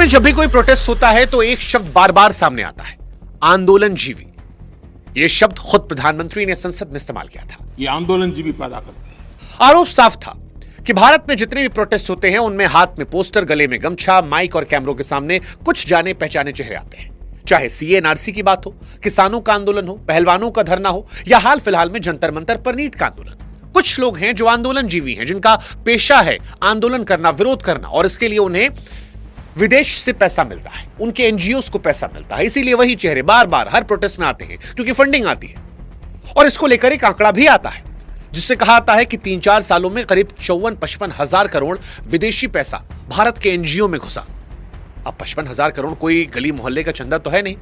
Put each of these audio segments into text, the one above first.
में जब भी कोई प्रोटेस्ट होता है तो एक शब्द बार बार सामने आता है, आंदोलनजीवी। यह शब्द खुद प्रधानमंत्री ने संसद में इस्तेमाल किया था। ये आंदोलनजीवी पैदा करते हैं। आरोप साफ था कि भारत में जितने भी प्रोटेस्ट होते हैं उनमें हाथ में पोस्टर, गले में गमछा, माइक और कैमरों के सामने कुछ जाने पहचाने चेहरे आते हैं। चाहे सीए एनआरसी की बात हो, किसानों का आंदोलन हो, पहलवानों का धरना हो या हाल फिलहाल में जंतर मंतर पर नीट का आंदोलन। कुछ लोग हैं जो आंदोलनजीवी हैं, जिनका पेशा है आंदोलन करना, विरोध करना, और इसके लिए उन्हें विदेश से पैसा मिलता है, उनके एनजीओस को पैसा मिलता है। इसीलिए वही चेहरे बार बार हर प्रोटेस्ट में आते हैं क्योंकि फंडिंग आती है। और इसको लेकर एक आंकड़ा भी आता है जिससे कहा आता है कि 3-4 सालों में करीब 54-55 हजार करोड़ विदेशी पैसा भारत के एनजीओ में घुसा। अब 55 हजार करोड़ कोई गली मोहल्ले का चंदा तो है नहीं,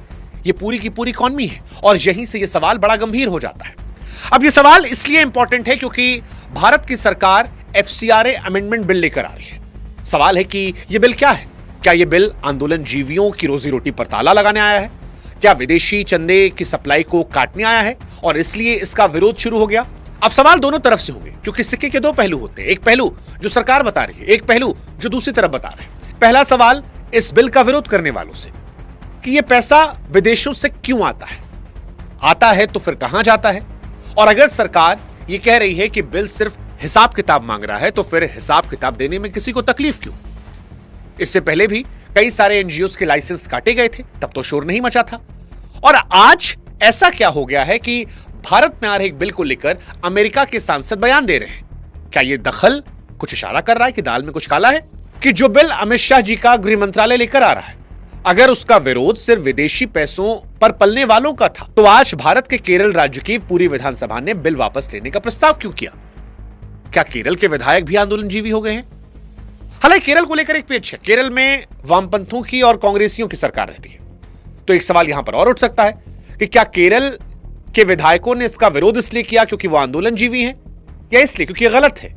ये पूरी की पूरी इकॉनमी है। और यहीं से यह सवाल बड़ा गंभीर हो जाता है। अब यह सवाल इसलिए इंपॉर्टेंट है क्योंकि भारत की सरकार एफसीआरए अमेंडमेंट बिल लेकर आ रही है। सवाल है कि यह बिल क्या है? क्या यह बिल आंदोलनजीवियों की रोजी रोटी पर ताला लगाने आया है? क्या विदेशी चंदे की सप्लाई को काटने आया है और इसलिए इसका विरोध शुरू हो गया? अब सवाल दोनों तरफ से होंगे क्योंकि सिक्के के दो पहलू होते हैं। एक पहलू जो सरकार बता रही है, एक पहलू जो दूसरी तरफ बता रहे हैं। पहला सवाल इस बिल का विरोध करने वालों से कि यह पैसा विदेशों से क्यों आता है तो फिर कहां जाता है? और अगर सरकार यह कह रही है कि बिल सिर्फ हिसाब किताब मांग रहा है तो फिर हिसाब किताब देने में किसी को तकलीफ क्यों? इससे पहले भी कई सारे एनजीओस के लाइसेंस काटे गए थे, तब तो शोर नहीं मचा था। और आज ऐसा क्या हो गया है कि भारत में आ रहे एक बिल को लेकर अमेरिका के सांसद बयान दे रहे हैं? क्या यह दखल कुछ इशारा कर रहा है कि दाल में कुछ काला है? कि जो बिल अमित शाह जी का गृह मंत्रालय लेकर आ रहा है, अगर उसका विरोध सिर्फ विदेशी पैसों पर पलने वालों का था तो आज भारत के केरल राज्य की पूरी विधानसभा ने बिल वापस लेने का प्रस्ताव क्यों किया? क्या केरल के विधायक भी आंदोलनजीवी हो गए हैं? हालांकि केरल को लेकर एक पेच है। केरल में वामपंथों की और कांग्रेसियों की सरकार रहती है, तो एक सवाल यहां पर और उठ सकता है कि क्या केरल के विधायकों ने इसका विरोध इसलिए किया क्योंकि वो आंदोलनजीवी हैं, या इसलिए क्योंकि गलत है,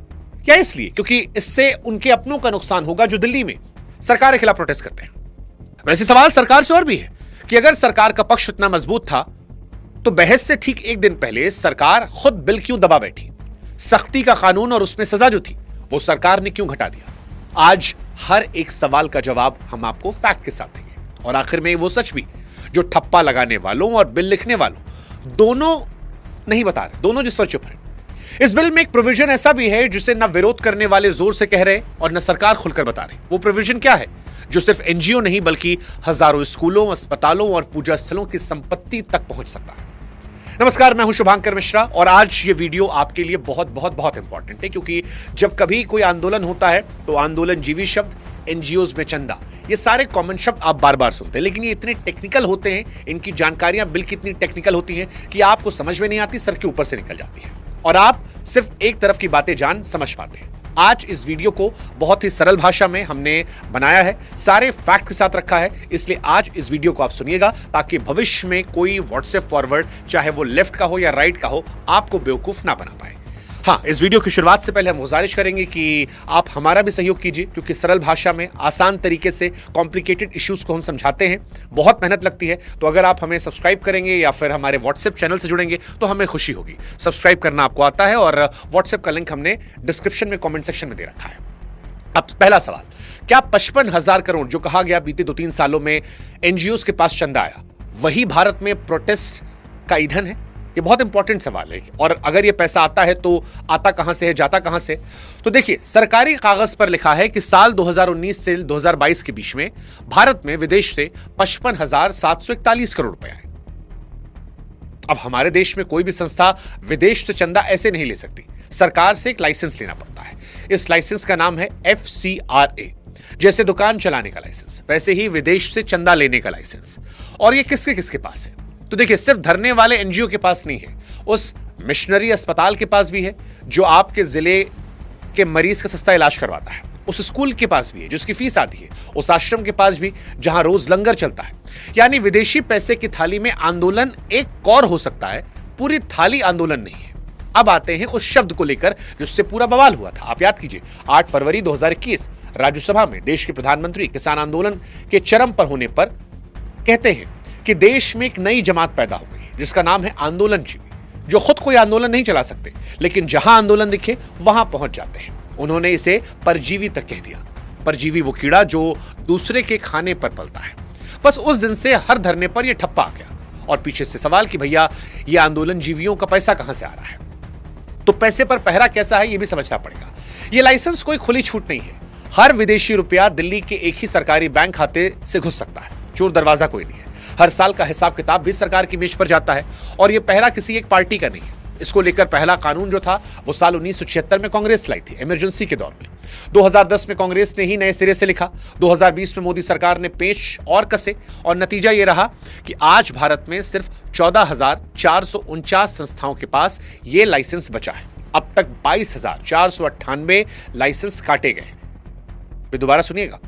या इसलिए क्योंकि इससे उनके अपनों का नुकसान होगा जो दिल्ली में सरकार के खिलाफ प्रोटेस्ट करते हैं? वैसे सवाल सरकार से और भी है कि अगर सरकार का पक्ष इतना मजबूत था तो बहस से ठीक एक दिन पहले सरकार खुद बिल क्यों दबा बैठी? सख्ती का कानून और उसमें सजा जो थी वो सरकार ने क्यों घटा दिया? आज हर एक सवाल का जवाब हम आपको फैक्ट के साथ देंगे। और आखिर में वो सच भी जो ठप्पा लगाने वालों और बिल लिखने वालों दोनों नहीं बता रहे, दोनों जिस पर चुप है। इस बिल में एक प्रोविजन ऐसा भी है जिसे न विरोध करने वाले जोर से कह रहे और न सरकार खुलकर बता रही। वो प्रोविजन क्या है जो सिर्फ एनजीओ नहीं बल्कि हजारों स्कूलों, अस्पतालों और पूजा स्थलों की संपत्ति तक पहुंच सकता है? नमस्कार, मैं हूं शुभांकर मिश्रा और आज ये वीडियो आपके लिए बहुत बहुत बहुत इंपॉर्टेंट है क्योंकि जब कभी कोई आंदोलन होता है तो आंदोलनजीवी शब्द, एनजीओज में चंदा, ये सारे कॉमन शब्द आप बार बार सुनते हैं, लेकिन ये इतने टेक्निकल होते हैं, इनकी जानकारियां बिल की इतनी टेक्निकल होती हैं कि आपको समझ में नहीं आती, सर के ऊपर से निकल जाती है और आप सिर्फ एक तरफ की बातें जान समझ पाते हैं। आज इस वीडियो को बहुत ही सरल भाषा में हमने बनाया है, सारे फैक्ट के साथ रखा है, इसलिए आज इस वीडियो को आप सुनिएगा ताकि भविष्य में कोई व्हाट्सएप फॉरवर्ड, चाहे वो लेफ्ट का हो या राइट का हो, आपको बेवकूफ ना बना पाए। हाँ, इस वीडियो की शुरुआत से पहले हम गुजारिश करेंगे कि आप हमारा भी सहयोग कीजिए क्योंकि सरल भाषा में आसान तरीके से कॉम्प्लिकेटेड इश्यूज को हम समझाते हैं, बहुत मेहनत लगती है। तो अगर आप हमें सब्सक्राइब करेंगे या फिर हमारे व्हाट्सएप चैनल से जुड़ेंगे तो हमें खुशी होगी। सब्सक्राइब करना आपको आता है और व्हाट्सएप का लिंक हमने डिस्क्रिप्शन में कॉमेंट सेक्शन में दे रखा है। अब पहला सवाल, क्या 55 हजार करोड़ जो कहा गया बीते 2-3 सालों में एनजीओज के पास चंदा आया, वही भारत में प्रोटेस्ट का ईंधन है? ये बहुत इंपॉर्टेंट सवाल है। और अगर ये पैसा आता है तो आता कहां से है, जाता कहां से? तो देखिए, सरकारी कागज पर लिखा है कि साल 2019 से 2022 के बीच में भारत में विदेश से 55,741 करोड़ रुपए आए। अब हमारे देश में कोई भी संस्था विदेश से चंदा ऐसे नहीं ले सकती, सरकार से एक लाइसेंस लेना पड़ता है। इस लाइसेंस का नाम है एफसीआरए। जैसे दुकान चलाने का लाइसेंस, वैसे ही विदेश से चंदा लेने का लाइसेंस। और ये किसके किसके पास है? तो देखिए, सिर्फ धरने वाले एनजीओ के पास नहीं है, उस मिशनरी अस्पताल के पास भी है जो आपके जिले के मरीज का सस्ता इलाज करवाता है, उस स्कूल के पास भी है जिसकी फीस आती है, उस आश्रम के पास भी जहां रोज लंगर चलता है। यानी विदेशी पैसे की थाली में आंदोलन एक कौर हो सकता है, पूरी थाली आंदोलन नहीं है। अब आते हैं उस शब्द को लेकर जिससे पूरा बवाल हुआ था। आप याद कीजिए, 8 फरवरी 2021 राज्यसभा में देश के प्रधानमंत्री किसान आंदोलन के चरम पर होने पर कहते हैं कि देश में एक नई जमात पैदा हो गई है जिसका नाम है आंदोलनजीवी, जो खुद कोई आंदोलन नहीं चला सकते लेकिन जहां आंदोलन दिखे वहां पहुंच जाते हैं। उन्होंने इसे परजीवी तक कह दिया। परजीवी वो कीड़ा जो दूसरे के खाने पर पलता है। बस उस दिन से हर धरने पर यह ठप्पा आ गया और पीछे से सवाल कि भैया ये आंदोलन जीवियों का पैसा कहां से आ रहा है, तो पैसे पर पहरा कैसा है ये भी समझना पड़ेगा। ये लाइसेंस कोई खुली छूट नहीं है। हर विदेशी रुपया दिल्ली के एक ही सरकारी बैंक खाते से घुस सकता है, चोर दरवाजा कोई नहीं है। हर साल का हिसाब किताब भी सरकार की मेज पर जाता है और यह पहरा किसी एक पार्टी का नहीं है। इसको लेकर पहला कानून जो था वो साल 1976 में कांग्रेस लाई थी, इमरजेंसी के दौर में। 2010 में कांग्रेस ने ही नए सिरे से लिखा, 2020 में मोदी सरकार ने पेच और कसे और नतीजा ये रहा कि आज भारत में सिर्फ 14,449 संस्थाओं के पास ये लाइसेंस बचा है। अब तक 22,498 लाइसेंस काटे गए। दोबारा सुनिएगा,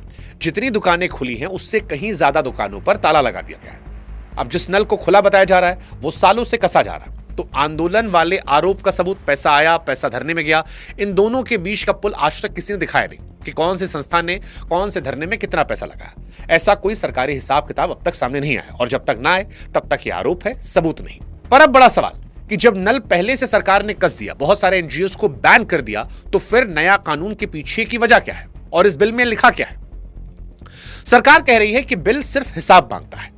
जितनी दुकानें खुली हैं उससे कहीं ज्यादा दुकानों पर ताला लगा दिया गया है। अब जिस नल को खुला बताया जा रहा है वो सालों से कसा जा रहा है। तो आंदोलन वाले आरोप का सबूत पैसा आया, पैसा धरने में गया, इन दोनों के बीच का पुल आज तक किसी ने दिखाया नहीं कि कौन से संस्थान ने कौन से धरने में कितना पैसा लगाया। ऐसा कोई सरकारी हिसाब किताब अब तक सामने नहीं आया और जब तक ना आए तब तक ये आरोप है, सबूत नहीं। पर अब बड़ा सवाल कि जब नल पहले से सरकार ने कस दिया, बहुत सारे एनजीओ को बैन कर दिया, तो फिर नया कानून के पीछे की वजह क्या है और इस बिल में लिखा क्या है? सरकार कह रही है कि बिल सिर्फ हिसाब मांगता है।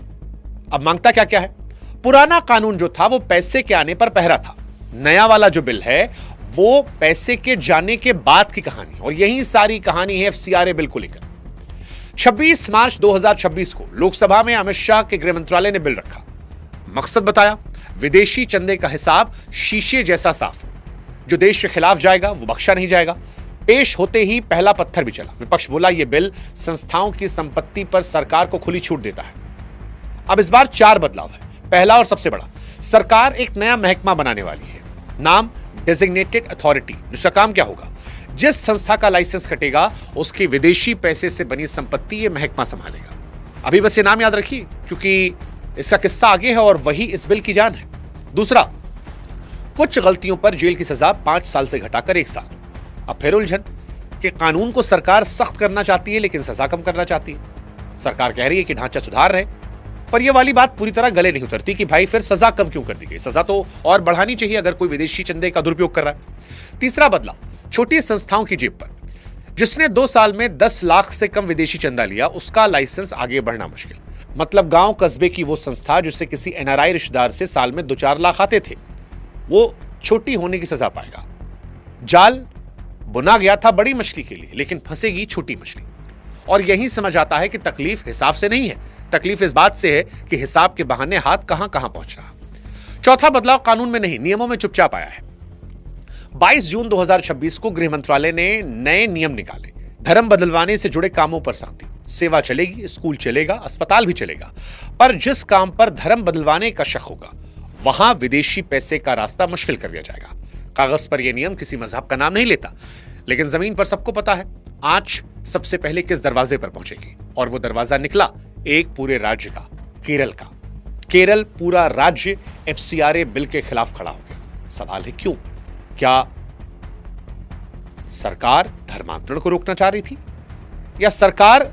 अब मांगता क्या क्या है? पुराना कानून जो था वो पैसे के आने पर पहरा था। नया वाला जो बिल है वो पैसे के जाने के बाद की कहानी, और यही सारी कहानी है एफसीआरए बिल को लेकर। 26 मार्च 2026 को लोकसभा में अमित शाह के गृह मंत्रालय ने बिल रखा। मकसद बताया, विदेशी चंदे का हिसाब शीशे जैसा साफ हो, जो देश के खिलाफ जाएगा वो बख्शा नहीं जाएगा। पेश होते ही पहला पत्थर भी चला। विपक्ष बोला यह बिल संस्थाओं की संपत्ति पर सरकार को खुली छूट देता है। अब इस बार 4 बदलाव है। पहला और सबसे बड़ा, सरकार एक नया महकमा बनाने वाली है, नाम डेजिग्नेटेड अथॉरिटी। जिसका काम क्या होगा? जिस संस्था का लाइसेंस कटेगा उसकी विदेशी पैसे से बनी संपत्ति ये महकमा संभालेगा। अभी बस ये नाम याद रखिए क्योंकि इसका किस्सा आगे है और वही इस बिल की जान है। दूसरा, कुछ गलतियों पर जेल की सजा 5 साल से घटाकर 1 साल। अब फिर उलझन कि कानून को सरकार सख्त करना चाहती है लेकिन सजा कम करना चाहती है। सरकार कह रही है कि ढांचा सुधार रहे, पर यह वाली बात पूरी तरह गले नहीं उतरती कि भाई फिर सजा कम क्यों कर दी गई? सजा तो और बढ़ानी चाहिए अगर कोई विदेशी चंदे का दुरुपयोग कर रहा है। तीसरा बदलाव, छोटी संस्थाओं की जेब पर। जिसने 2 साल में 10 लाख से कम विदेशी चंदा लिया उसका लाइसेंस आगे बढ़ना मुश्किल। मतलब गांव कस्बे की वो संस्था जिससे किसी एनआरआई रिश्तेदार से साल में 2-4 लाख आते थे, वो छोटी होने की सजा पाएगा। जाल बुना गया था बड़ी मछली के लिए लेकिन फंसेगी छोटी मछली। और यही समझ आता है कि तकलीफ हिसाब से नहीं है, तकलीफ इस बात से है कि हिसाब के बहाने हाथ कहां कहां पहुंच रहा। चौथा बदलाव कानून में नहीं, नियमों में चुपचाप आया है। 22 जून 2026 को गृह मंत्रालय ने नए नियम निकाले। धर्म बदलवाने से जुड़े कामों पर सख्ती। सेवा चलेगी, स्कूल चलेगा, अस्पताल भी चलेगा, पर जिस काम पर धर्म बदलवाने का शक होगा वहां विदेशी पैसे का रास्ता मुश्किल कर दिया जाएगा। कागज पर यह नियम किसी मजहब का नाम नहीं लेता, लेकिन जमीन पर सबको पता है आंच सबसे पहले किस दरवाजे पर पहुंचेगी। और वो दरवाजा निकला एक पूरे राज्य का, केरल का। केरल पूरा राज्य एफसीआरए बिल के खिलाफ खड़ा हो गया। सवाल है क्यों? क्या सरकार धर्मांतरण को रोकना चाह रही थी या सरकार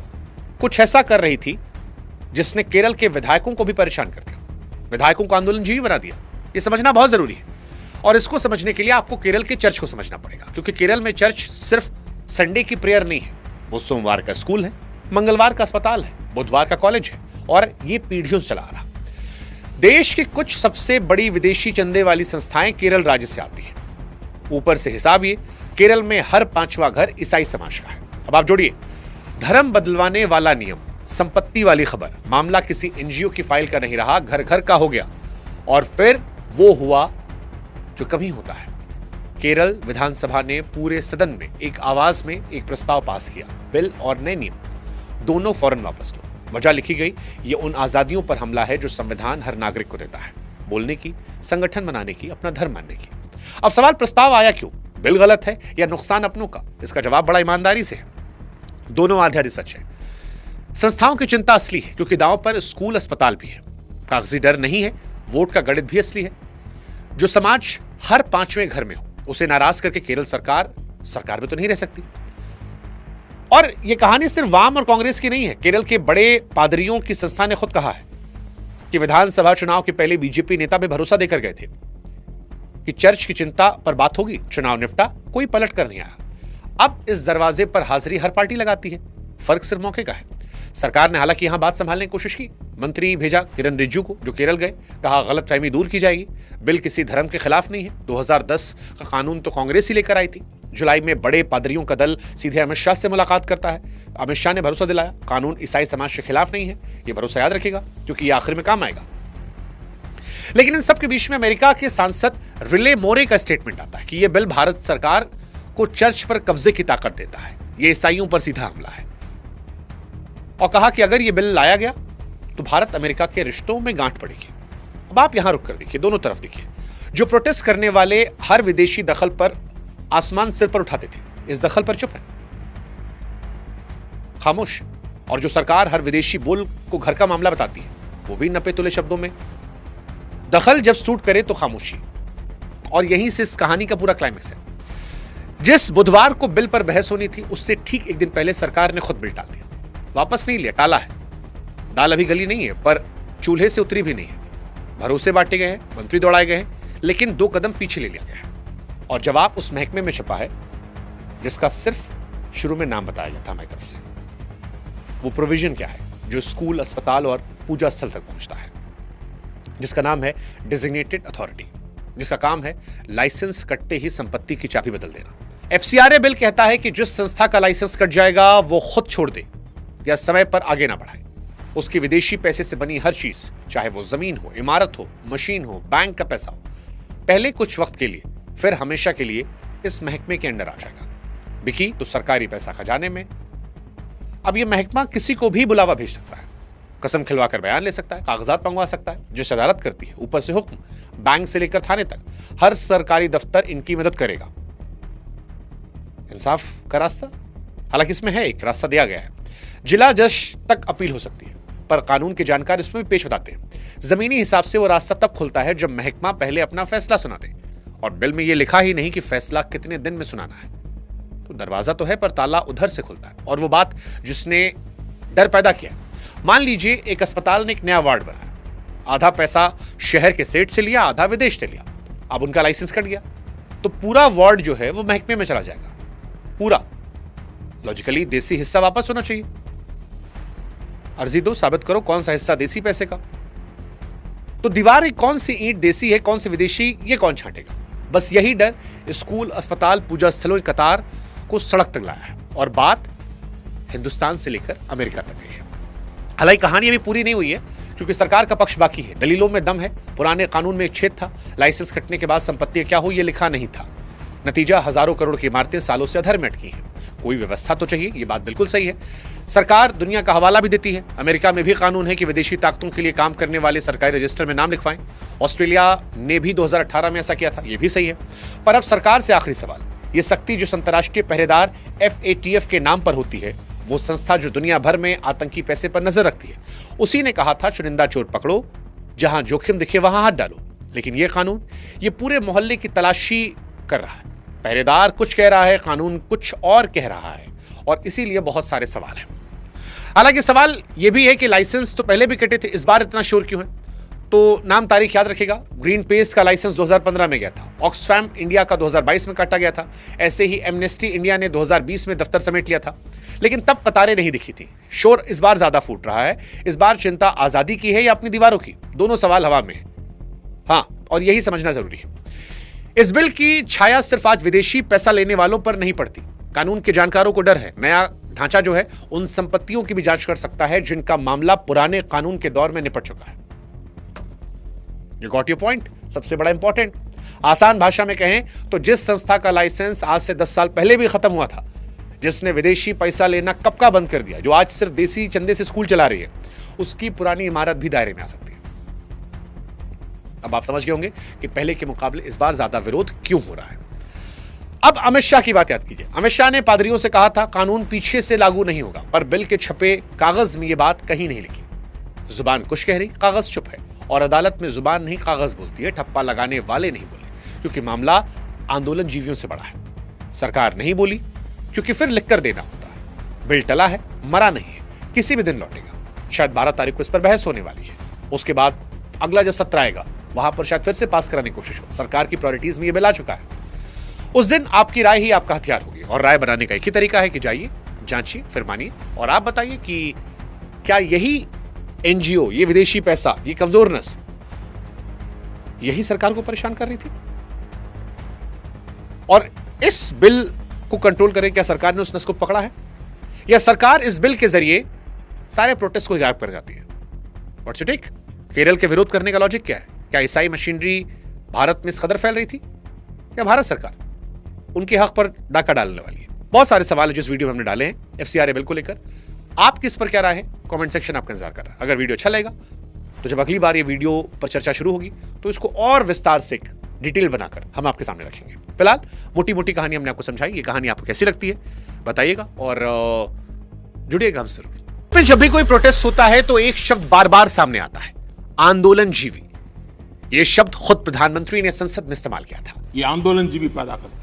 कुछ ऐसा कर रही थी जिसने केरल के विधायकों को भी परेशान कर दिया, विधायकों को आंदोलनजीवी बना दिया? यह समझना बहुत जरूरी है और इसको समझने के लिए आपको केरल के चर्च को समझना पड़ेगा, क्योंकि केरल में चर्च सिर्फ संडे की प्रेयर नहीं है, वो सोमवार का स्कूल है, मंगलवार का अस्पताल है, बुधवार का कॉलेज है और ये पीढ़ियों से चला आ रहा। देश की कुछ सबसे बड़ी विदेशी चंदे वाली संस्थाएं केरल राज्य से आती हैं। ऊपर से हिसाब ये, केरल में हर 5वां घर ईसाई समाज का है। अब आप जोड़िए, धर्म बदलवाने वाला नियम, संपत्ति वाली खबर, मामला किसी एनजीओ की फाइल का नहीं रहा, घर घर का हो गया। और फिर वो हुआ जो कभी होता है। केरल विधानसभा ने पूरे सदन में एक आवाज में एक प्रस्ताव पास किया, बिल और नए नियम दोनों फौरन वापस लो। वजह लिखी गई, ये उन आजादियों पर हमला है जो संविधान हर नागरिक को देता है, बोलने की, संगठन बनाने की, अपना धर्म मानने की। अब सवाल प्रस्ताव आया क्यों? बिल गलत है या नुकसान अपनों का? इसका जवाब बड़ा ईमानदारी से है, दोनों आधे आधे सच है। संस्थाओं की चिंता असली है क्योंकि दांव पर स्कूल अस्पताल भी है। कागजी डर नहीं है, वोट का गणित भी असली है। जो समाज हर 5वें घर में हो उसे नाराज करके केरल सरकार में तो नहीं रह सकती। और यह कहानी सिर्फ वाम और कांग्रेस की नहीं है। केरल के बड़े पादरियों की संस्था ने खुद कहा है कि विधानसभा चुनाव के पहले बीजेपी नेता भी भरोसा देकर गए थे कि चर्च की चिंता पर बात होगी, चुनाव निपटा, कोई पलट कर नहीं आया। अब इस दरवाजे पर हाजिरी हर पार्टी लगाती है, फर्क सिर्फ मौके का है। सरकार ने हालांकि यहां बात संभालने की कोशिश की, मंत्री भेजा किरण रिजिजू को जो केरल गए, कहा गलतफहमी दूर की जाएगी, बिल किसी धर्म के खिलाफ नहीं है। 2010 का कानून तो कांग्रेस ही लेकर आई थी। जुलाई में बड़े पादरियों का दल सीधे अमित शाह से मुलाकात करता है। अमित शाह ने भरोसा दिलाया कानून ईसाई समाज के खिलाफ नहीं है, यह भरोसा याद रखेगा क्योंकि यह आखिर में काम आएगा। लेकिन इन सबके बीच में अमेरिका के सांसद रिले मोरे का स्टेटमेंट आता है कि यह बिल भारत सरकार को चर्च पर कब्जे की ताकत देता है, यह ईसाइयों पर सीधा हमला है, और कहा कि अगर यह बिल लाया गया तो भारत अमेरिका के रिश्तों में गांठ पड़ेगी। अब आप यहां रुक कर देखिए, दोनों तरफ देखिए। जो प्रोटेस्ट करने वाले हर विदेशी दखल पर आसमान सिर पर उठाते थे, इस दखल पर चुप है, खामोश। और जो सरकार हर विदेशी बोल को घर का मामला बताती है, वो भी नपे तुले शब्दों में। दखल जब सूट करे तो खामोशी, और यहीं से इस कहानी का पूरा क्लाइमेक्स है। जिस बुधवार को बिल पर बहस होनी थी, उससे ठीक एक दिन पहले सरकार ने खुद बिल टाल दिया, वापस नहीं लिया, टाला है। दाल अभी गली नहीं है, पर चूल्हे से उतरी भी नहीं है। भरोसे बांटे गए हैं, मंत्री दौड़ाए गए हैं, लेकिन 2 कदम पीछे ले लिया गया है। और जवाब उस महकमे में छपा है जिसका सिर्फ शुरू में नाम बताया गया था हमारी तरफ से। वो प्रोविजन क्या है जो स्कूल, अस्पताल और पूजा स्थल तक पहुंचता है, जिसका नाम है डेजिग्नेटेड अथॉरिटी, जिसका काम है लाइसेंस कटते ही संपत्ति की चाबी बदल देना। एफसीआरए बिल कहता है कि जिस संस्था का लाइसेंस कट जाएगा वो खुद छोड़ दे या समय पर आगे ना बढ़ाए। उसकी विदेशी पैसे से बनी हर चीज, चाहे वो जमीन हो, इमारत हो, मशीन हो, बैंक का पैसा हो, पहले कुछ वक्त के लिए फिर हमेशा के लिए इस महकमे के अंडर आ जाएगा। बिकी तो सरकारी पैसा खजाने में। अब यह महकमा किसी को भी बुलावा भेज सकता है, कसम खिलवाकर बयान ले सकता है, कागजात मंगवा सकता है, जिस अदालत करती है, ऊपर से हुक्म, बैंक से लेकर थाने तक हर सरकारी दफ्तर इनकी मदद करेगा। इंसाफ का रास्ता हालांकि इसमें है, एक रास्ता दिया गया है। जिला जज तक अपील हो सकती है, पर कानून के जानकार इसमें भी पेश बताते हैं। जमीनी हिसाब से वो रास्ता तब खुलता है जब महकमा पहले अपना फैसला सुना दे, और बिल में ये लिखा ही नहीं कि फैसला कितने दिन में सुनाना है। तो दरवाजा तो है, पर ताला उधर से खुलता है। और वो बात जिसने डर पैदा किया, मान लीजिए एक अस्पताल ने एक नया वार्ड बनाया, आधा पैसा शहर के सेठ से लिया, आधा विदेश से लिया। अब उनका लाइसेंस कट गया तो पूरा वार्ड जो है वो महकमे में चला जाएगा, पूरा। लॉजिकली देसी हिस्सा वापस होना चाहिए। अर्जी दो, साबित करो कौन सा हिस्सा देसी पैसे का। तो दीवार कौन सी ईंट देसी है, कौन सी विदेशी, ये कौन छांटेगा। बस यही डर स्कूल, अस्पताल, पूजा स्थलों की कतार को सड़क तक लाया है, और बात हिंदुस्तान से लेकर अमेरिका तक गई है। हालांकि कहानी अभी पूरी नहीं हुई है, क्योंकि सरकार का पक्ष बाकी है, दलीलों में दम है। पुराने कानून में एक छेद था, लाइसेंस कटने के बाद संपत्ति क्या हो यह लिखा नहीं था। नतीजा हजारों करोड़ की इमारतें सालों से अधर में अटकी हैं। कोई व्यवस्था तो चाहिए, ये बात बिल्कुल सही है। सरकार दुनिया का हवाला भी देती है। अमेरिका में भी कानून है कि विदेशी ताकतों के लिए काम करने वाले सरकारी रजिस्टर में नाम लिखवाएं। ऑस्ट्रेलिया ने भी 2018 में ऐसा किया था, ये भी सही है। पर अब सरकार से आखिरी सवाल, ये सख्ती जो अंतर्राष्ट्रीय पहरेदार FATF के नाम पर होती है, वो संस्था जो दुनिया भर में आतंकी पैसे पर नजर रखती है, उसी ने कहा था चुनिंदा चोर पकड़ो, जहां जोखिम दिखे वहां हाथ डालो। लेकिन ये कानून ये पूरे मोहल्ले की तलाशी कर रहा है। पहरेदार कुछ कह रहा है, कानून कुछ और कह रहा है, और इसीलिए बहुत सारे सवाल हैं। हालांकि सवाल यह भी है कि लाइसेंस तो पहले भी कटे थे, इस बार इतना शोर क्यों है। तो नाम तारीख याद रखेगा, ग्रीन पेस्ट का लाइसेंस 2015 में गया था, ऑक्सफैम इंडिया का 2022 में काटा गया था, ऐसे ही एमनेस्टी इंडिया ने 2020 में दफ्तर समेट लिया था। लेकिन तब कतारें नहीं दिखी थी। शोर इस बार ज्यादा फूट रहा है। इस बार चिंता आजादी की है या अपनी दीवारों की, दोनों सवाल हवा में है। हाँ, और यही समझना जरूरी है। इस बिल की छाया सिर्फ आज विदेशी पैसा लेने वालों पर नहीं पड़ती। कानून के जानकारों को डर है, नया ढांचा जो है उन संपत्तियों की भी जांच कर सकता है जिनका मामला पुराने कानून के दौर में निपट चुका है। You got your point? सबसे बड़ा इंपॉर्टेंट, आसान भाषा में कहें तो जिस संस्था का लाइसेंस आज से 10 साल पहले भी खत्म हुआ था, जिसने विदेशी पैसा लेना कब का बंद कर दिया, जो आज सिर्फ देसी चंदे से स्कूल चला रही है, उसकी पुरानी इमारत भी दायरे में आ सकती है। अब आप समझ गए होंगे कि पहले के मुकाबले इस बार ज्यादा विरोध क्यों हो रहा है। अब अमित शाह की बात याद कीजिए। अमित शाह ने पादरियों से कहा था कानून पीछे से लागू नहीं होगा, पर बिल के छपे कागज में यह बात कहीं नहीं लिखी। जुबान कुछ कह रही, कागज चुप है, और अदालत में जुबान नहीं कागज बोलती है। ठप्पा लगाने वाले नहीं बोले क्योंकि मामला आंदोलन जीवियों से बड़ा है। सरकार नहीं बोली क्योंकि फिर लिखकर देना होता है। बिल टला है, मरा नहीं है, किसी भी दिन लौटेगा। शायद 12 तारीख को इस पर बहस होने वाली है। उसके बाद अगला जब सत्र आएगा वहां पर शायद फिर से पास कराने की कोशिश हो। सरकार की प्रायोरिटीज में यह बिल आ चुका है। उस दिन आपकी राय ही आपका हथियार होगी। और राय बनाने का एक ही तरीका है कि जाइए, जांचिए, फिर मानिए और आप बताइए कि क्या यही एनजीओ, ये विदेशी पैसा, ये कमजोर नस यही सरकार को परेशान कर रही थी? और इस बिल को कंट्रोल करें, क्या सरकार ने उस नस को पकड़ा है, या सरकार इस बिल के जरिए सारे प्रोटेस्ट को गायब कर जाती है? What's your take? केरल के विरोध करने का लॉजिक क्या है? क्या ईसाई मशीनरी भारत में इस कदर फैल रही थी, या भारत सरकार उनके हक पर डाका डालने वाली है? बहुत सारे सवाल है जिस वीडियो में हमने डाले हैं एफसीआरए बिल को लेकर। आप किस पर क्या राय है? कमेंट सेक्शन आपका इंतजार कर रहा है। अगर वीडियो अच्छा लगेगा तो जब अगली बार ये वीडियो पर चर्चा शुरू होगी तो इसको और विस्तार से डिटेल बनाकर हम आपके सामने रखेंगे। फिलहाल मोटी मोटी कहानी हमने आपको समझाई। ये कहानी आपको कैसी लगती है बताइएगा और जुड़िएगा हमसे जरूर। फिर जब भी कोई प्रोटेस्ट होता है तो एक शब्द बार बार सामने आता है, आंदोलनजीवी। यह शब्द खुद प्रधानमंत्री ने संसद में इस्तेमाल किया था। ये आंदोलनजीवी पैदा करते हैं।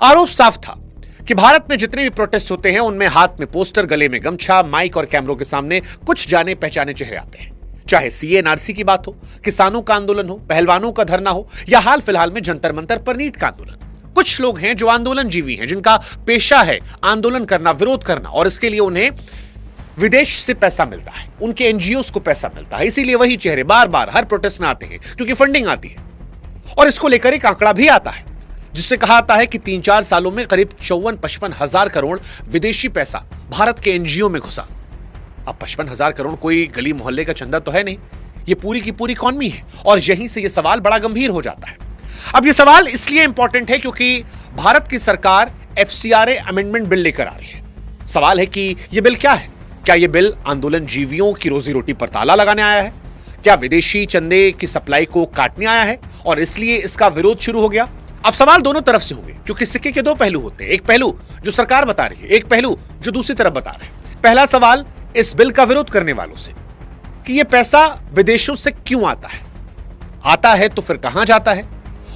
आरोप साफ था कि भारत में जितने भी प्रोटेस्ट होते हैं उनमें हाथ में पोस्टर, गले में गमछा, माइक और कैमरों के सामने कुछ जाने पहचाने चेहरे आते हैं। चाहे सीए एनआरसी की बात हो, किसानों का आंदोलन हो, पहलवानों का धरना हो, या हाल फिलहाल में जंतर मंतर पर नीट का आंदोलन। कुछ लोग हैं जो आंदोलनजीवी हैं, जिनका पेशा है आंदोलन करना, विरोध करना, और इसके लिए उन्हें विदेश से पैसा मिलता है, उनके एनजीओस को पैसा मिलता है। इसीलिए वही चेहरे बार बार हर प्रोटेस्ट में आते हैं क्योंकि फंडिंग आती है। और इसको लेकर एक आंकड़ा भी आता है जिससे कहा आता है कि 3-4 सालों में करीब 54-55 हजार करोड़ विदेशी पैसा भारत के एनजीओ में घुसा। अब 55 हजार करोड़ कोई गली मोहल्ले का चंदा तो है नहीं, ये पूरी की पूरी इकॉनमी है। और यहीं से यह सवाल बड़ा गंभीर हो जाता है। अब यह सवाल इसलिए इंपॉर्टेंट है क्योंकि भारत की सरकार एफसीआरए अमेंडमेंट बिल लेकर आ रही है। सवाल है कि यह बिल क्या है? क्या यह बिल आंदोलनजीवियों की रोजी रोटी पर ताला लगाने आया है? क्या विदेशी चंदे की सप्लाई को काटने आया है और इसलिए इसका विरोध शुरू हो गया? अब सवाल दोनों तरफ से होंगे क्योंकि सिक्के के दो पहलू होते हैं। एक पहलू जो सरकार बता रही है, एक पहलू जो दूसरी तरफ बता रहे हैं। पहला सवाल इस बिल का विरोध करने वालों से कि यह पैसा विदेशों से क्यों आता है, आता है तो फिर कहां जाता है?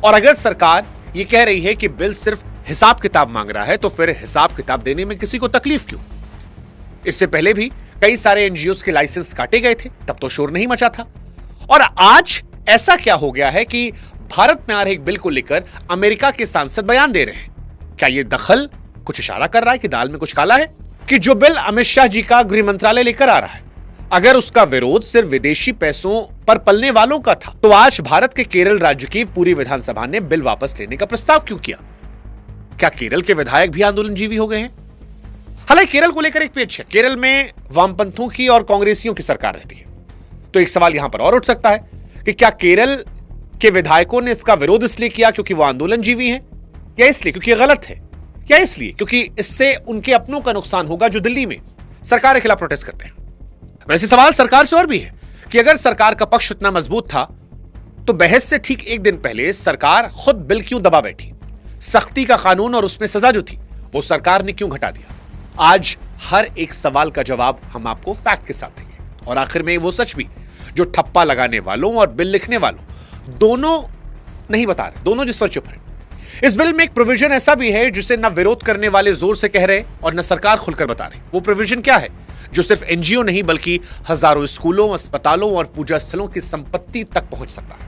और अगर सरकार यह कह रही है कि बिल सिर्फ हिसाब किताब मांग रहा है तो फिर हिसाब किताब देने में किसी को तकलीफ क्यों? इससे पहले भी कई सारे एनजीओस के लाइसेंस काटे गए थे, तब तो शोर नहीं मचा था। और आज ऐसा क्या हो गया है कि भारत में आ रहे एक बिल को लेकर अमेरिका के सांसद बयान दे रहे हैं? क्या यह दखल कुछ इशारा कर रहा है कि दाल में कुछ काला है? कि जो बिल अमित शाह जी का गृह मंत्रालय लेकर आ रहा है, अगर उसका विरोध सिर्फ विदेशी पैसों पर पलने वालों का था तो आज भारत के केरल राज्य की पूरी विधानसभा ने बिल वापस लेने का प्रस्ताव क्यों किया? क्या केरल के विधायक भी आंदोलनजीवी हो गए हैं? हालांकि केरल को लेकर एक पेच है। केरल में वामपंथों की और कांग्रेसियों की सरकार रहती है, तो एक सवाल यहां पर और उठ सकता है कि क्या केरल के विधायकों ने इसका विरोध इसलिए किया क्योंकि वो आंदोलनजीवी हैं, या इसलिए क्योंकि ये गलत है, या इसलिए क्योंकि इससे उनके अपनों का नुकसान होगा जो दिल्ली में सरकार के खिलाफ प्रोटेस्ट करते हैं? वैसे सवाल सरकार से और भी है कि अगर सरकार का पक्ष इतना मजबूत था तो बहस से ठीक एक दिन पहले सरकार खुद बिल क्यों दबा बैठी? सख्ती का कानून और उसमें सजा जो थी वो सरकार ने क्यों घटा दिया? आज हर एक सवाल का जवाब हम आपको फैक्ट के साथ देंगे। और आखिर में वो सच भी जो ठप्पा लगाने वालों और बिल लिखने वालों दोनों नहीं बता रहे, दोनों जिस पर चुप है। इस बिल में एक प्रोविजन ऐसा भी है जिसे न विरोध करने वाले जोर से कह रहे और न सरकार खुलकर बता रही। वो प्रोविजन क्या है जो सिर्फ एनजीओ नहीं बल्कि हजारों स्कूलों, अस्पतालों और पूजा स्थलों की संपत्ति तक पहुंच सकता है?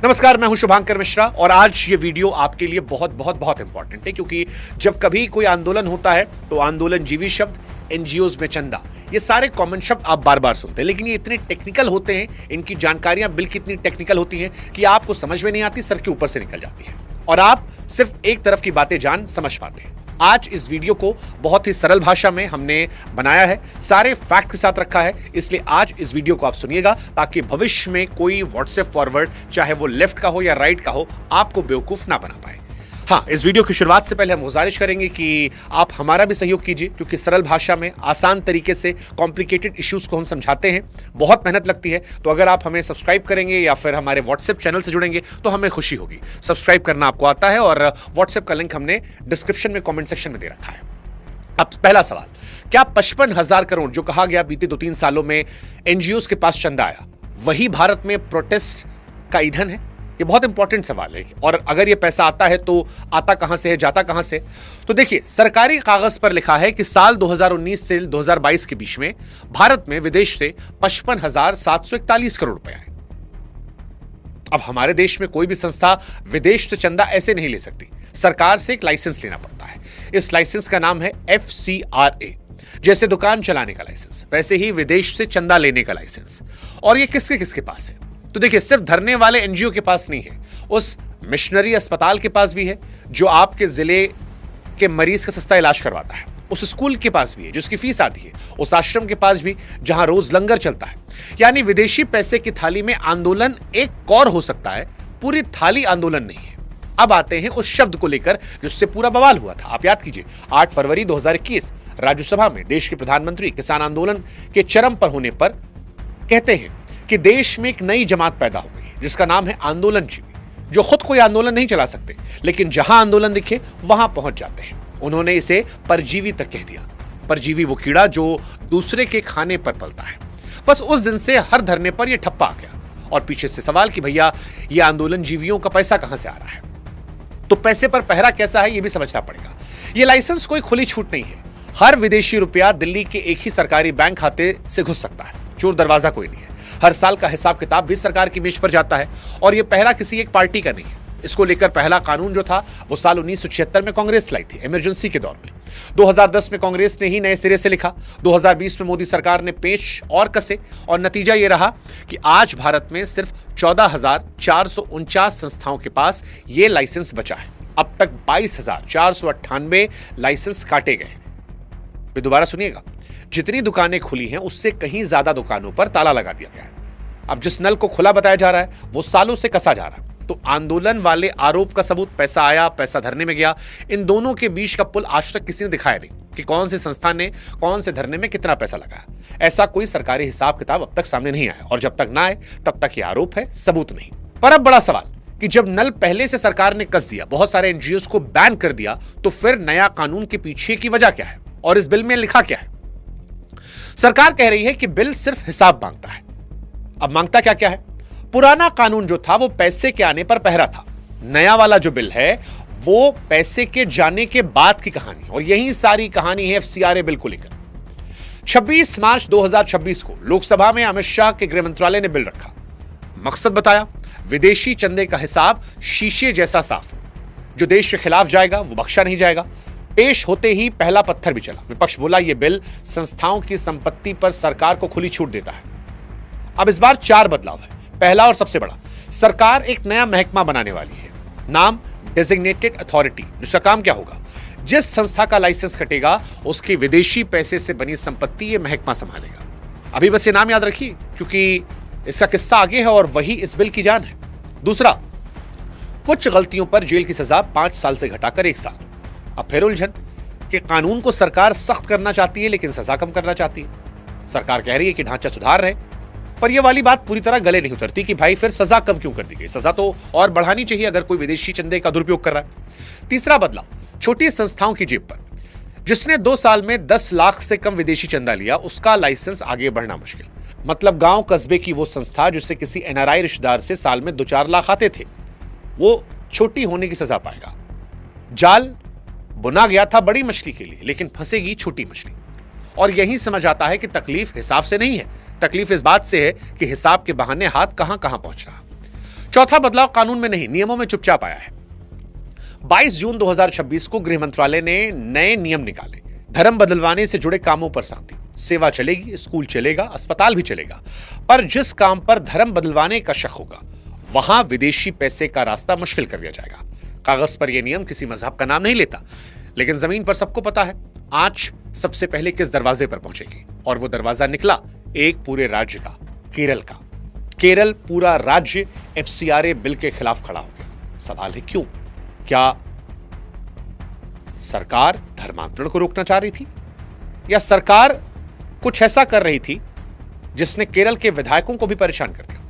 नमस्कार, मैं हूं शुभांकर मिश्रा और आज ये वीडियो आपके लिए बहुत बहुत बहुत इंपॉर्टेंट है क्योंकि जब कभी कोई आंदोलन होता है तो आंदोलनजीवी शब्द, एनजीओज में चंदा, ये सारे कॉमन शब्द आप बार बार सुनते हैं, लेकिन ये इतने टेक्निकल होते हैं, इनकी जानकारियां बिल की इतनी टेक्निकल होती हैं कि आपको समझ में नहीं आती, सर के ऊपर से निकल जाती है और आप सिर्फ एक तरफ की बातें जान समझ पाते हैं। आज इस वीडियो को बहुत ही सरल भाषा में हमने बनाया है, सारे फैक्ट के साथ रखा है, इसलिए आज इस वीडियो को आप सुनिएगा ताकि भविष्य में कोई व्हाट्सएप फॉरवर्ड, चाहे वो लेफ्ट का हो या राइट का हो, आपको बेवकूफ ना बना पाए। हाँ, इस वीडियो की शुरुआत से पहले हम गुजारिश करेंगे कि आप हमारा भी सहयोग कीजिए क्योंकि सरल भाषा में आसान तरीके से कॉम्प्लिकेटेड इश्यूज को हम समझाते हैं, बहुत मेहनत लगती है। तो अगर आप हमें सब्सक्राइब करेंगे या फिर हमारे व्हाट्सएप चैनल से जुड़ेंगे तो हमें खुशी होगी। सब्सक्राइब करना आपको आता है और व्हाट्सएप का लिंक हमने डिस्क्रिप्शन में कॉमेंट सेक्शन में दे रखा है। अब पहला सवाल, क्या 55 हजार करोड़ जो कहा गया बीते 2-3 सालों में एनजीओज के पास चंदा आया वही भारत में प्रोटेस्ट का ईंधन है? ये बहुत इंपॉर्टेंट सवाल है। और अगर ये पैसा आता है तो आता कहां से है, जाता कहां से? तो देखिए, सरकारी कागज पर लिखा है कि साल 2019 से 2022 के बीच में भारत में विदेश से 55,741 करोड़ रुपए आए। अब हमारे देश में कोई भी संस्था विदेश से चंदा ऐसे नहीं ले सकती, सरकार से एक लाइसेंस लेना पड़ता है। इस लाइसेंस का नाम है FCRA। जैसे दुकान चलाने का लाइसेंस, वैसे ही विदेश से चंदा लेने का लाइसेंस। और ये किसके किसके पास है? तो देखिए, सिर्फ धरने वाले NGO के पास नहीं है, उस मिशनरी अस्पताल के पास भी है जो आपके जिले के मरीज का सस्ता इलाज करवाता है। उस स्कूल के पास भी है जिसकी फीस आती है। उस आश्रम के पास भी जहां रोज लंगर चलता है। यानी विदेशी पैसे की थाली में आंदोलन एक कौर हो सकता है, पूरी थाली आंदोलन नहीं है। अब आते हैं उस शब्द को लेकर जिससे पूरा बवाल हुआ था। आप याद कीजिए, 8 फरवरी 2021 राज्यसभा में देश के प्रधानमंत्री किसान आंदोलन के चरम पर होने पर कहते हैं कि देश में एक नई जमात पैदा हो गई है जिसका नाम है आंदोलनजीवी, जो खुद कोई आंदोलन नहीं चला सकते, लेकिन जहां आंदोलन दिखे वहां पहुंच जाते हैं। उन्होंने इसे परजीवी तक कह दिया। परजीवी वो कीड़ा जो दूसरे के खाने पर पलता है। बस उस दिन से हर धरने पर यह ठप्पा आ गया। और पीछे से सवाल कि भैया ये आंदोलन जीवियों का पैसा कहां से आ रहा है? तो पैसे पर पहरा कैसा है, यह भी समझना पड़ेगा। यह लाइसेंस कोई खुली छूट नहीं है। हर विदेशी रुपया दिल्ली के एक ही सरकारी बैंक खाते से घुस सकता है। चोर दरवाजा कोई नहीं है। हर साल का हिसाब किताब भी सरकार की मेज पर जाता है। और यह पहरा किसी एक पार्टी का नहीं है। इसको लेकर पहला कानून जो था वो साल 1976 में कांग्रेस लाई थी, इमरजेंसी के दौर में। 2010 में कांग्रेस ने ही नए सिरे से लिखा। 2020 में मोदी सरकार ने पेच और कसे और नतीजा ये रहा कि आज भारत में सिर्फ 14,449 संस्थाओं के पास ये लाइसेंस बचा है। अब तक 22,498 लाइसेंस काटे गए। फिर दोबारा सुनिएगा, जितनी दुकानें खुली हैं उससे कहीं ज्यादा दुकानों पर ताला लगा दिया गया है। अब जिस नल को खुला बताया जा रहा है वो सालों से कसा जा रहा है। तो आंदोलन वाले आरोप का सबूत पैसा आया, पैसा धरने में गया, इन दोनों के बीच का पुल आज तक किसी ने दिखाया नहीं कि कौन से संस्था ने कौन से धरने में कितना पैसा लगाया। ऐसा कोई सरकारी हिसाब किताब अब तक सामने नहीं आया। और जब तक ना आए तब तक ये आरोप है, सबूत नहीं। पर अब बड़ा सवाल कि जब नल पहले से सरकार ने कस दिया, बहुत सारे NGOs को बैन कर दिया, तो फिर नया कानून के पीछे की वजह क्या है और इस बिल में लिखा क्या है? सरकार कह रही है कि बिल सिर्फ हिसाब मांगता है। अब मांगता क्या क्या है? पुराना कानून जो था वो पैसे के आने पर पहरा था। नया वाला जो बिल है वो पैसे के जाने के बाद की कहानी, और यही सारी कहानी है FCRA बिल को लेकर। 26 मार्च 2026 को लोकसभा में अमित शाह के गृह मंत्रालय ने बिल रखा। मकसद बताया, विदेशी चंदे का हिसाब शीशे जैसा साफ हो। जो देश के खिलाफ जाएगा वो बख्शा नहीं जाएगा। पेश होते ही पहला पत्थर भी चला। विपक्ष बोला यह बिल संस्थाओं की संपत्ति पर सरकार को खुली छूट देता है। अब इस बार 4 बदलाव है। पहला और सबसे बड़ा, सरकार एक नया महकमा बनाने वाली है, नाम डेजिग्नेटेड अथॉरिटी। जिसका काम क्या होगा? जिस संस्था का लाइसेंस कटेगा उसकी विदेशी पैसे से बनी संपत्ति ये महकमा संभालेगा। अभी बस ये नाम याद रखिए क्योंकि इसका किस्सा आगे है और वही इस बिल की जान है। दूसरा, कुछ गलतियों पर जेल की सजा 5 साल से घटाकर 1 साल। अब फिर उलझन कि कानून को सरकार सख्त करना चाहती है लेकिन सजा कम करना चाहती है। सरकार कह रही है कि ढांचा सुधार रहे, पर यह वाली बात पूरी तरह गले नहीं उतरती कि भाई फिर सजा कम क्यों कर दी गई? सजा तो और बढ़ानी चाहिए अगर कोई विदेशी चंदे का दुरुपयोग कर रहा है। तीसरा बदलाव, छोटी संस्थाओं की जेब पर। जिसने 2 साल में 10 लाख से कम विदेशी चंदा लिया उसका लाइसेंस आगे बढ़ना मुश्किल। मतलब गांव कस्बे की वो संस्था जिससे किसी NRI रिश्तेदार से साल में 2-4 लाख आते थे, वो छोटी होने की सजा पाएगा। जाल बुना गया था बड़ी मछली के लिए, लेकिन फंसेगी छोटी मछली। और यही समझ आता है कि तकलीफ हिसाब से नहीं है, तकलीफ इस बात से है कि हिसाब के बहाने हाथ कहां कहां पहुंच रहा। चौथा बदलाव कानून में नहीं, नियमों में चुपचाप आया है। 22 जून 2026 को गृह मंत्रालय ने नए नियम निकाले। धर्म बदलवाने से जुड़े कामों पर सख्ती। सेवा चलेगी, स्कूल चलेगा, अस्पताल भी चलेगा, पर जिस काम पर धर्म बदलवाने का शक होगा वहां विदेशी पैसे का रास्ता मुश्किल कर दिया जाएगा। कागज पर यह नियम किसी मजहब का नाम नहीं लेता, लेकिन जमीन पर सबको पता है आंच सबसे पहले किस दरवाजे पर पहुंचेगी। और वो दरवाजा निकला एक पूरे राज्य का, केरल का। केरल पूरा राज्य FCRA बिल के खिलाफ खड़ा हो गया। सवाल है क्यों? क्या सरकार धर्मांतरण को रोकना चाह रही थी, या सरकार कुछ ऐसा कर रही थी जिसने केरल के विधायकों को भी परेशान कर दिया,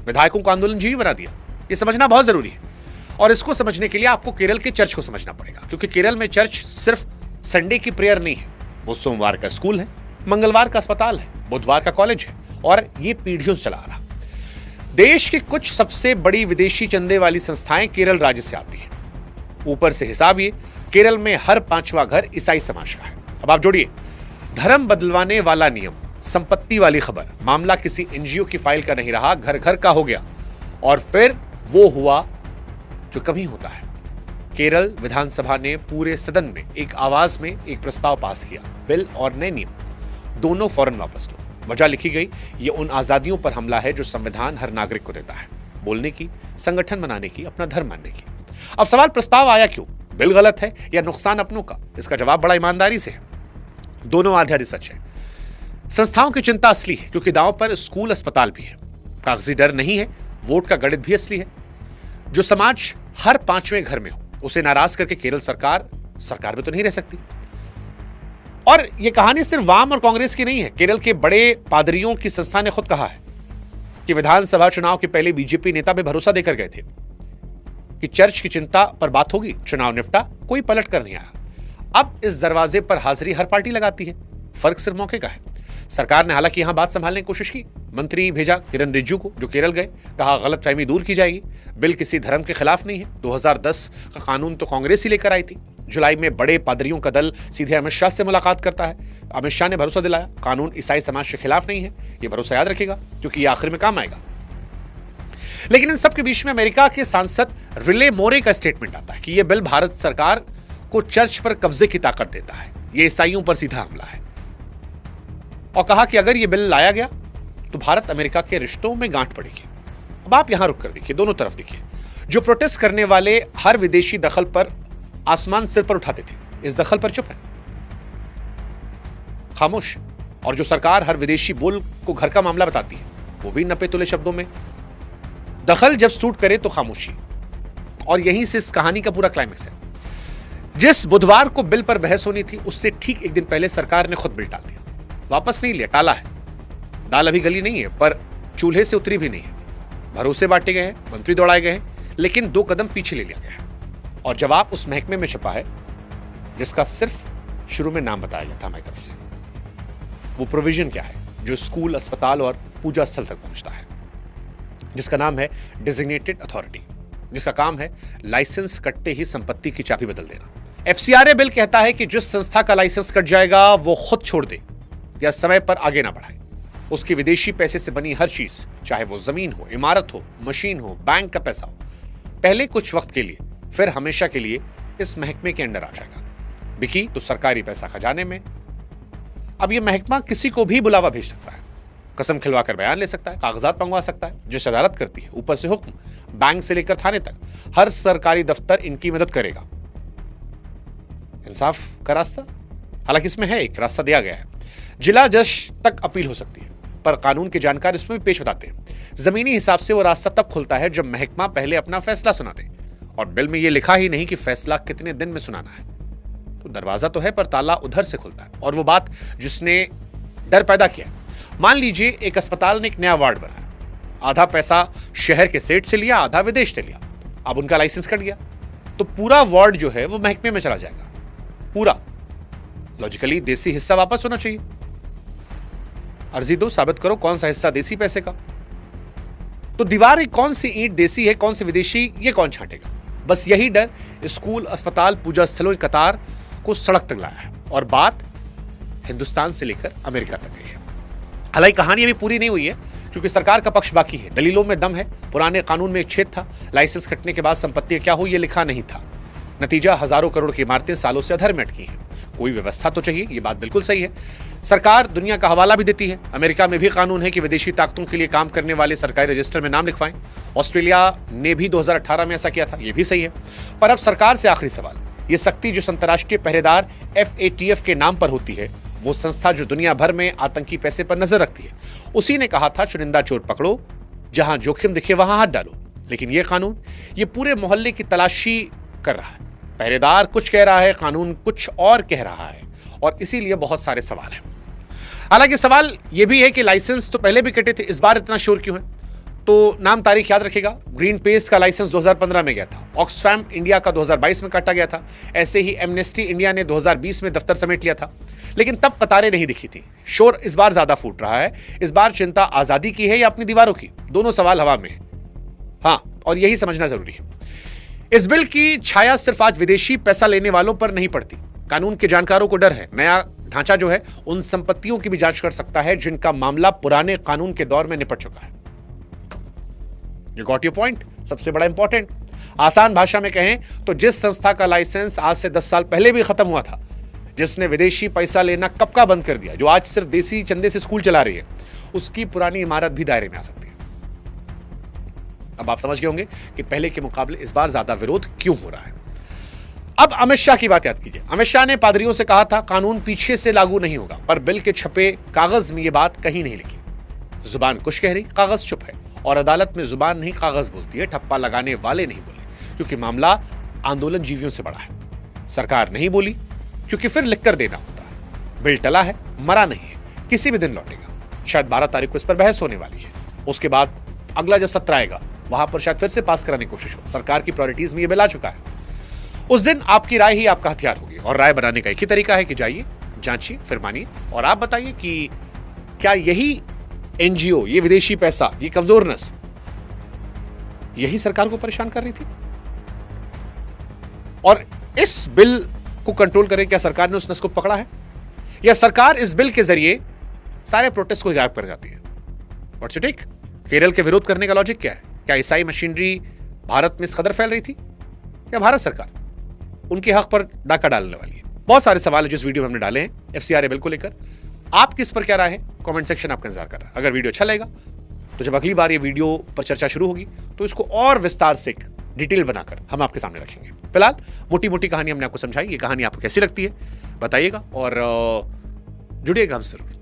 विधायकों को आंदोलनजीवी बना दिया? यह समझना बहुत जरूरी है। और इसको समझने के लिए आपको केरल के चर्च को समझना पड़ेगा, क्योंकि केरल में चर्च सिर्फ संडे की प्रेयर नहीं है, वो सोमवार का स्कूल है, मंगलवार का अस्पताल है, बुधवार का कॉलेज है, और ये पीढ़ियों से चला आ रहा। देश की कुछ सबसे बड़ी विदेशी चंदे वाली संस्थाएं केरल राज्य से आती हैं। ऊपर से हिसाब ये, केरल में हर 5वां घर ईसाई समाज का है। अब आप जोड़िए, धर्म बदलवाने वाला नियम, संपत्ति वाली खबर, मामला किसी NGO की फाइल का नहीं रहा, घर घर का हो गया। और फिर वो हुआ जो कभी होता है, केरल विधानसभा ने पूरे सदन में एक आवाज में एक प्रस्ताव पास किया, बिल और नए नियम दोनों फौरन वापस लो। वजह लिखी गई, ये उन आजादियों पर हमला है जो संविधान हर नागरिक को देता है, बोलने की, संगठन बनाने की, अपना धर्म मानने की। अब सवाल प्रस्ताव आया क्यों? बिल गलत है या नुकसान अपनों का? इसका जवाब बड़ा ईमानदारी से है, दोनों आधे आधे सच है। संस्थाओं की चिंता असली है क्योंकि दांव पर स्कूल अस्पताल भी है। कागजी डर नहीं है, वोट का गणित भी असली है। जो समाज हर 5वें घर में हो उसे नाराज करके केरल सरकार में तो नहीं रह सकती। और यह कहानी सिर्फ वाम और कांग्रेस की नहीं है। केरल के बड़े पादरियों की संस्था ने खुद कहा है कि विधानसभा चुनाव के पहले बीजेपी नेता पे भरोसा देकर गए थे कि चर्च की चिंता पर बात होगी, चुनाव निपटा, कोई पलट कर नहीं आया। अब इस दरवाजे पर हाजिरी हर पार्टी लगाती है, फर्क सिर्फ मौके का है। सरकार ने हालांकि यहां बात संभालने की कोशिश की, मंत्री भेजा किरण रिजिजू को जो केरल गए, कहा गलतफहमी दूर की जाएगी, बिल किसी धर्म के खिलाफ नहीं है। 2010 का कानून तो कांग्रेस ही लेकर आई थी। जुलाई में बड़े पादरियों का दल सीधे अमित शाह से मुलाकात करता है। अमित शाह ने भरोसा दिलाया कानून ईसाई समाज के खिलाफ नहीं है, यह भरोसा याद रखेगा क्योंकि यह आखिर में काम आएगा। लेकिन इन सबके बीच में अमेरिका के सांसद रिले मोरे का स्टेटमेंट आता है कि यह बिल भारत सरकार को चर्च पर कब्जे की ताकत देता है, यह ईसाइयों पर सीधा हमला है। और कहा कि अगर यह बिल लाया गया तो भारत अमेरिका के रिश्तों में गांठ पड़ेगी। अब आप यहां रुक कर देखिए, दोनों तरफ देखिए। जो प्रोटेस्ट करने वाले हर विदेशी दखल पर आसमान सिर पर उठाते थे, इस दखल पर चुप है, खामोश। और जो सरकार हर विदेशी बोल को घर का मामला बताती है, वो भी नपे तुले शब्दों में। दखल जब सूट करे तो खामोशी। और यहीं से इस कहानी का पूरा क्लाइमेक्स है। जिस बुधवार को बिल पर बहस होनी थी उससे ठीक एक दिन पहले सरकार ने खुद बिल टाल दिया, वापस नहीं लिया, टाला है। दाल अभी गली नहीं है पर चूल्हे से उतरी भी नहीं है। भरोसे बांटे गए हैं, मंत्री दौड़ाए गए हैं, लेकिन 2 कदम पीछे ले लिया गया है। और जवाब उस महकमे में छपा है जिसका सिर्फ शुरू में नाम बताया गया था हमारी तरफ से। वो प्रोविजन क्या है जो स्कूल, अस्पताल और पूजा स्थल तक पहुंचता है, जिसका नाम है डेजिग्नेटेड अथॉरिटी, जिसका काम है लाइसेंस कटते ही संपत्ति की चाबी बदल देना। एफसीआरए बिल कहता है कि जिस संस्था का लाइसेंस कट जाएगा वो खुद छोड़ दे या समय पर आगे ना बढ़ाए। उसकी विदेशी पैसे से बनी हर चीज, चाहे वो जमीन हो, इमारत हो, मशीन हो, बैंक का पैसा हो, पहले कुछ वक्त के लिए फिर हमेशा के लिए इस महकमे के अंडर आ जाएगा। बिकी तो सरकारी पैसा खजाने में। अब यह महकमा किसी को भी बुलावा भेज सकता है, कसम खिलवाकर बयान ले सकता है, कागजात मंगवा सकता है, जिस अदालत करती है, ऊपर से हुक्म, बैंक से लेकर थाने तक हर सरकारी दफ्तर इनकी मदद करेगा। इंसाफ का रास्ता, हालांकि इसमें है एक रास्ता दिया गया है, जिला जज तक अपील हो सकती है, पर कानून के जानकार इसमें भी पेश बताते हैं। जमीनी हिसाब से वो रास्ता तब खुलता है जब महकमा पहले अपना फैसला सुना दे। और बिल में ये लिखा ही नहीं कि फैसला कितने दिन में सुनाना है। तो दरवाजा तो है पर ताला उधर से खुलता है। और वो बात जिसने डर पैदा किया, मान लीजिए एक अस्पताल ने एक नया वार्ड बनाया, आधा पैसा शहर के सेठ से लिया, आधा विदेश से लिया। अब उनका लाइसेंस कट गया तो पूरा वार्ड जो है वो महकमे में चला जाएगा, पूरा। लॉजिकली देसी हिस्सा वापस होना चाहिए। अर्जी दो, साबित करो कौन सा हिस्सा देसी पैसे का। तो दीवार कौन सी ईंट देसी है, कौन सी विदेशी, ये कौन छांटेगा? बस यही डर स्कूल, अस्पताल, पूजा स्थलों की कतार को सड़क तक लाया है। और बात हिंदुस्तान से लेकर अमेरिका तक गई है। हालांकि कहानी अभी पूरी नहीं हुई है क्योंकि सरकार का पक्ष बाकी है, दलीलों में दम है। पुराने कानून में एक छेद था, लाइसेंस कटने के बाद संपत्ति क्या हो ये लिखा नहीं था। नतीजा हजारों करोड़ की इमारतें सालों से अधर में अटकी हैं। कोई व्यवस्था तो चाहिए, ये बात बिल्कुल सही है। सरकार दुनिया का हवाला भी देती है। अमेरिका में भी कानून है कि विदेशी ताकतों के लिए काम करने वाले सरकारी रजिस्टर में नाम लिखवाएं। ऑस्ट्रेलिया ने भी 2018 में ऐसा किया था, ये भी सही है। पर अब सरकार से आखिरी सवाल, ये सख्ती जो अंतर्राष्ट्रीय पहरेदार FATF के नाम पर होती है, वो संस्था जो दुनिया भर में आतंकी पैसे पर नजर रखती है, उसी ने कहा था चुनिंदा चोर पकड़ो, जहां जोखिम दिखे वहां हाथ डालो। लेकिन ये कानून ये पूरे मोहल्ले की तलाशी कर रहा है। पहरेदार कुछ कह रहा है, कानून कुछ और कह रहा है, और इसीलिए बहुत सारे सवाल हैं। हालांकि सवाल यह भी है कि लाइसेंस तो पहले भी कटे थे, इस बार इतना शोर क्यों है? तो नाम तारीख याद रखेगा, ग्रीन पेस्ट का लाइसेंस 2015 में गया था, ऑक्सफैम इंडिया का 2022 में काटा गया था, ऐसे ही एमनेस्टी इंडिया ने 2020 में दफ्तर समेट लिया था। लेकिन तब कतारें नहीं दिखी थी। शोर इस बार ज्यादा फूट रहा है। इस बार चिंता आजादी की है या अपनी दीवारों की? दोनों सवाल हवा में है। हाँ, और यही समझना जरूरी है। इस बिल की छाया सिर्फ आज विदेशी पैसा लेने वालों पर नहीं पड़ती। कानून के जानकारों को डर है नया ढांचा जो है उन संपत्तियों की भी जांच कर सकता है जिनका मामला पुराने कानून के दौर में निपट चुका है। You got your point? सबसे बड़ा इंपॉर्टेंट, आसान भाषा में कहें तो जिस संस्था का लाइसेंस आज से 10 साल पहले भी खत्म हुआ था, जिसने विदेशी पैसा लेना कब का बंद कर दिया, जो आज सिर्फ देसी चंदे से स्कूल चला रही है, उसकी पुरानी इमारत भी दायरे में आ सकती है। अब आप समझ गए होंगे कि पहले के मुकाबले इस बार ज्यादा विरोध क्यों हो रहा है। अब अमित शाह की बात याद कीजिए। अमित शाह ने पादरियों से कहा था कानून पीछे से लागू नहीं होगा, पर बिल के छपे कागज में यह बात कहीं नहीं लिखी। जुबान कुछ कह रही, कागज चुप है, और अदालत में जुबान नहीं कागज बोलती है। ठप्पा लगाने वाले नहीं बोले क्योंकि मामला आंदोलन जीवियों से बड़ा है। सरकार नहीं बोली क्योंकि फिर लिखकर देना होता है। बिल टला है, मरा नहीं है, किसी भी दिन लौटेगा। शायद 12 तारीख को इस पर बहस होने वाली है। उसके बाद अगला जब सत्र आएगा वहां पर शायद फिर से पास कराने की कोशिश हो। सरकार की प्रायोरिटीज में यह बिल आ चुका है। उस दिन आपकी राय ही आपका हथियार होगी, और राय बनाने का एक ही तरीका है कि जाइए, जांचिए, फिर मानिए, और आप बताइए कि क्या यही एनजीओ, ये विदेशी पैसा, ये कमजोरनेस, यही सरकार को परेशान कर रही थी? और इस बिल को कंट्रोल करें, क्या सरकार ने उस नस को पकड़ा है, या सरकार इस बिल के जरिए सारे प्रोटेस्ट को गायब कर जाती है? What's your take? केरल के विरोध करने का लॉजिक क्या है? क्या ईसाई मशीनरी भारत में इस कदर फैल रही थी, या भारत सरकार उनके हक पर डाका डालने वाली है? बहुत सारे सवाल है जो इस वीडियो में हमने डाले हैं एफसीआरए बिल को लेकर। आप किस पर क्या राय है? कमेंट सेक्शन आपका इंतजार कर रहा है। अगर वीडियो अच्छा लगेगा तो जब अगली बार ये वीडियो पर चर्चा शुरू होगी तो इसको और विस्तार से डिटेल बनाकर हम आपके सामने रखेंगे। फिलहाल मोटी मोटी कहानी हमने आपको समझाई। ये कहानी आपको कैसी लगती है बताइएगा, और जुड़िएगा हमसे जरूर।